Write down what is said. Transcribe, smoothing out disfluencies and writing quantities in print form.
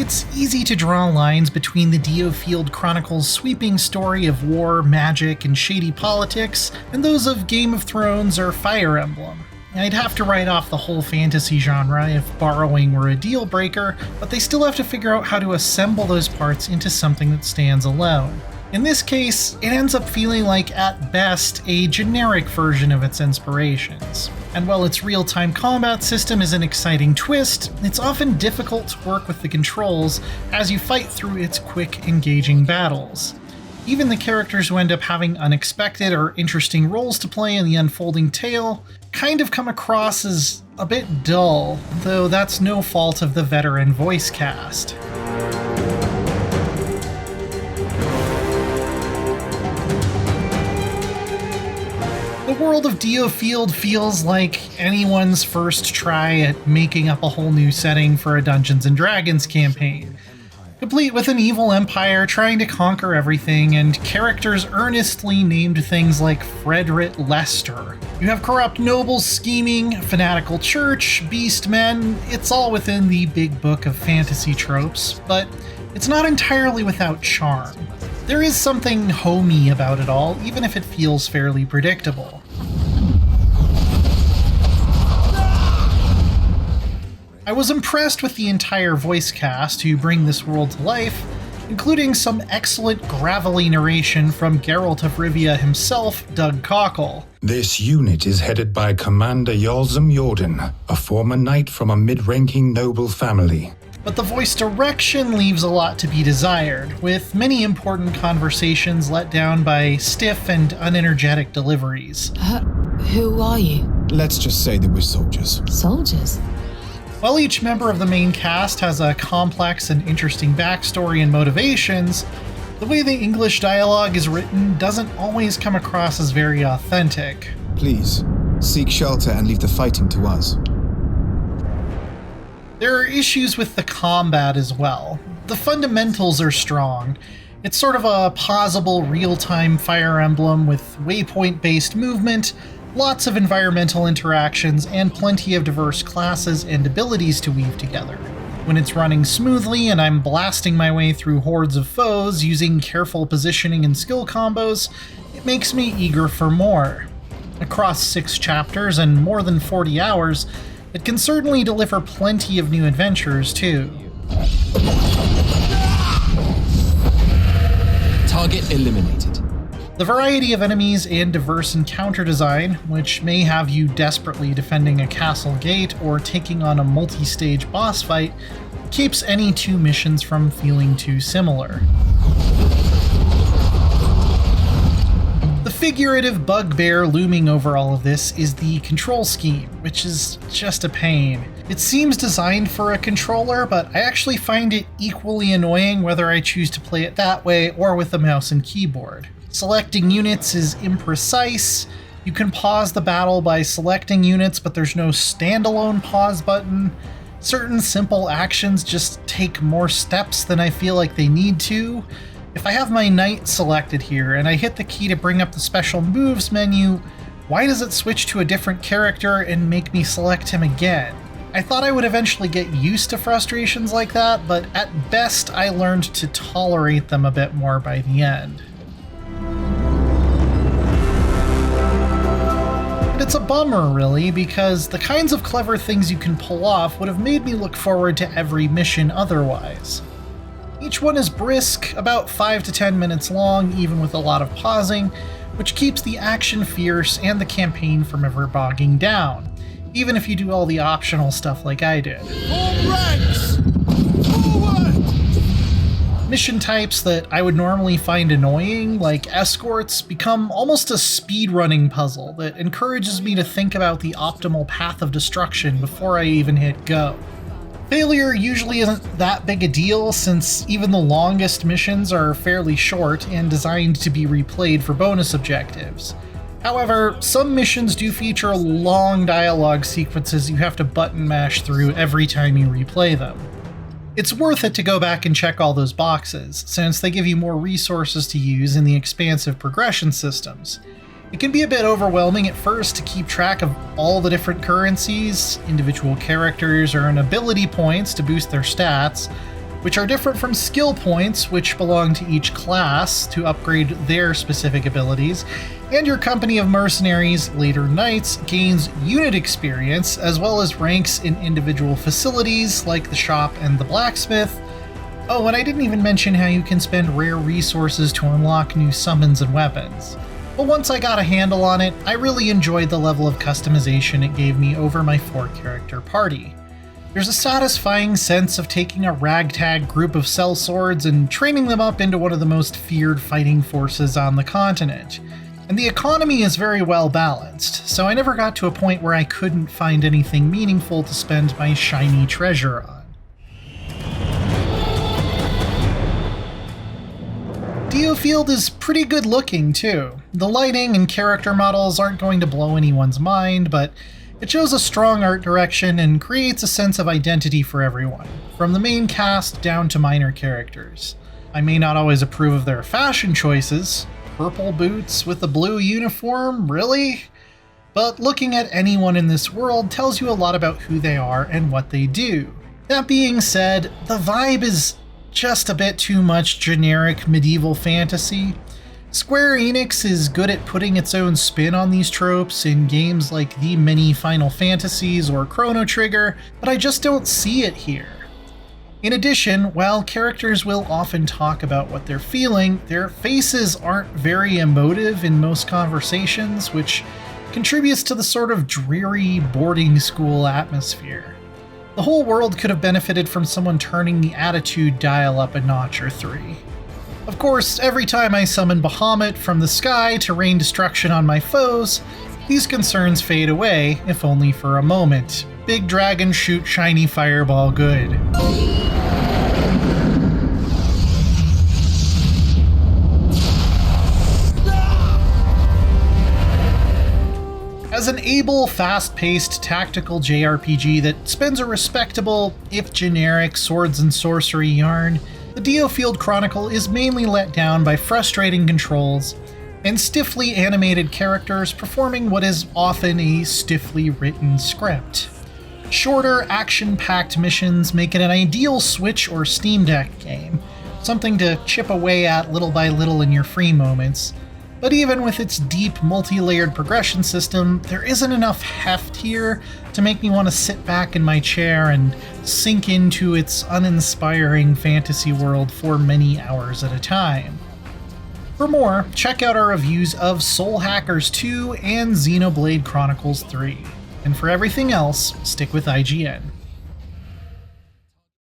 It's easy to draw lines between the DioField Chronicle's sweeping story of war, magic, and shady politics, and those of Game of Thrones or Fire Emblem. I'd have to write off the whole fantasy genre if borrowing were a deal breaker, but they still have to figure out how to assemble those parts into something that stands alone. In this case, it ends up feeling like, at best, a generic version of its inspirations. And while its real-time combat system is an exciting twist, it's often difficult to work with the controls as you fight through its quick, engaging battles. Even the characters who end up having unexpected or interesting roles to play in the unfolding tale kind of come across as a bit dull, though that's no fault of the veteran voice cast. The world of DioField feels like anyone's first try at making up a whole new setting for a Dungeons & Dragons campaign, complete with an evil empire trying to conquer everything and characters earnestly named things like Frederick Lester. You have corrupt nobles scheming, fanatical church, beast men. It's all within the big book of fantasy tropes, but it's not entirely without charm. There is something homey about it all, even if it feels fairly predictable. I was impressed with the entire voice cast who bring this world to life, including some excellent gravelly narration from Geralt of Rivia himself, Doug Cockle. This unit is headed by Commander Yalzam Jordan, a former knight from a mid-ranking noble family. But the voice direction leaves a lot to be desired, with many important conversations let down by stiff and unenergetic deliveries. Who are you? Let's just say that we're soldiers. Soldiers? While each member of the main cast has a complex and interesting backstory and motivations, the way the English dialogue is written doesn't always come across as very authentic. Please, seek shelter and leave the fighting to us. There are issues with the combat as well. The fundamentals are strong. It's sort of a pausable, real-time Fire Emblem with waypoint-based movement, lots of environmental interactions, and plenty of diverse classes and abilities to weave together. When it's running smoothly and I'm blasting my way through hordes of foes using careful positioning and skill combos, it makes me eager for more. Across 6 chapters and more than 40 hours, it can certainly deliver plenty of new adventures, too. Target eliminated. The variety of enemies and diverse encounter design, which may have you desperately defending a castle gate or taking on a multi-stage boss fight, keeps any 2 missions from feeling too similar. The figurative bugbear looming over all of this is the control scheme, which is just a pain. It seems designed for a controller, but I actually find it equally annoying whether I choose to play it that way or with a mouse and keyboard. Selecting units is imprecise. You can pause the battle by selecting units, but there's no standalone pause button. Certain simple actions just take more steps than I feel like they need to. If I have my knight selected here and I hit the key to bring up the special moves menu, why does it switch to a different character and make me select him again? I thought I would eventually get used to frustrations like that, but at best I learned to tolerate them a bit more by the end. And it's a bummer, really, because the kinds of clever things you can pull off would have made me look forward to every mission otherwise. Each one is brisk, about 5 to 10 minutes long, even with a lot of pausing, which keeps the action fierce and the campaign from ever bogging down, even if you do all the optional stuff like I did. All ranks! Forward! Mission types that I would normally find annoying, like escorts, become almost a speedrunning puzzle that encourages me to think about the optimal path of destruction before I even hit go. Failure usually isn't that big a deal, since even the longest missions are fairly short and designed to be replayed for bonus objectives. However, some missions do feature long dialogue sequences you have to button mash through every time you replay them. It's worth it to go back and check all those boxes, since they give you more resources to use in the expansive progression systems. It can be a bit overwhelming at first to keep track of all the different currencies, individual characters, or ability points to boost their stats, which are different from skill points, which belong to each class to upgrade their specific abilities, and your company of mercenaries, later knights, gains unit experience, as well as ranks in individual facilities like the shop and the blacksmith. Oh, and I didn't even mention how you can spend rare resources to unlock new summons and weapons. But once I got a handle on it, I really enjoyed the level of customization it gave me over my 4-character party. There's a satisfying sense of taking a ragtag group of sellswords and training them up into one of the most feared fighting forces on the continent. And the economy is very well balanced, so I never got to a point where I couldn't find anything meaningful to spend my shiny treasure on. DioField is pretty good looking too. The lighting and character models aren't going to blow anyone's mind, but it shows a strong art direction and creates a sense of identity for everyone, from the main cast down to minor characters. I may not always approve of their fashion choices. Purple boots with a blue uniform, really? But looking at anyone in this world tells you a lot about who they are and what they do. That being said, the vibe is just a bit too much generic medieval fantasy. Square Enix is good at putting its own spin on these tropes in games like the many Final Fantasies or Chrono Trigger, but I just don't see it here. In addition, while characters will often talk about what they're feeling, their faces aren't very emotive in most conversations, which contributes to the sort of dreary boarding school atmosphere. The whole world could have benefited from someone turning the attitude dial up a notch or 3. Of course, every time I summon Bahamut from the sky to rain destruction on my foes, these concerns fade away, if only for a moment. Big dragon shoot shiny fireball good. As an able, fast-paced, tactical JRPG that spins a respectable, if generic, swords and sorcery yarn, the DioField Chronicle is mainly let down by frustrating controls and stiffly animated characters performing what is often a stiffly written script. Shorter, action-packed missions make it an ideal Switch or Steam Deck game, something to chip away at little by little in your free moments. But even with its deep, multi-layered progression system, there isn't enough heft here to make me want to sit back in my chair and sink into its uninspiring fantasy world for many hours at a time. For more, check out our reviews of Soul Hackers 2 and Xenoblade Chronicles 3. And for everything else, stick with IGN.